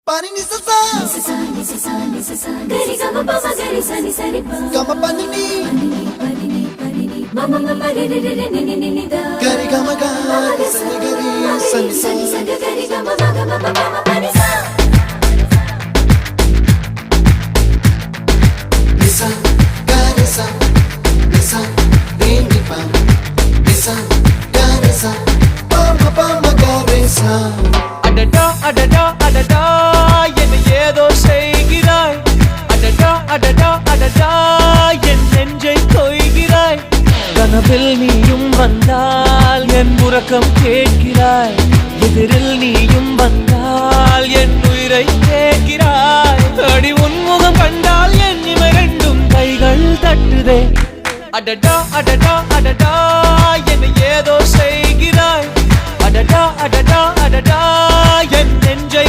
Pani ni sa gari gama pa ma gari sa ni sa ri pa gama pani ni mama mama re re re ni ni ni da gari gama ga sa ni gari sa ni sa gari gama ma pani sa nisa gari sa nisa re ni pa nisa gari sa pa ma gari sa adada adada adada என்ன ஏதோ செய்கிறாய் adada adada adada என் நெஞ்சை கொய்கிறாய் கனவில் நீயும் வந்தால் என் உறக்கம் கேட்கிறாய் எதிரில் நீயும் வந்தால் என் உயிரை கேட்கிறாய் அடி உன்முகம் கண்டால் என் இமை ரெண்டும் கைகள் தட்டுதே adada adada adada என்ன ஏதோ செய்கிறாய் adada adada adada என் நெஞ்சை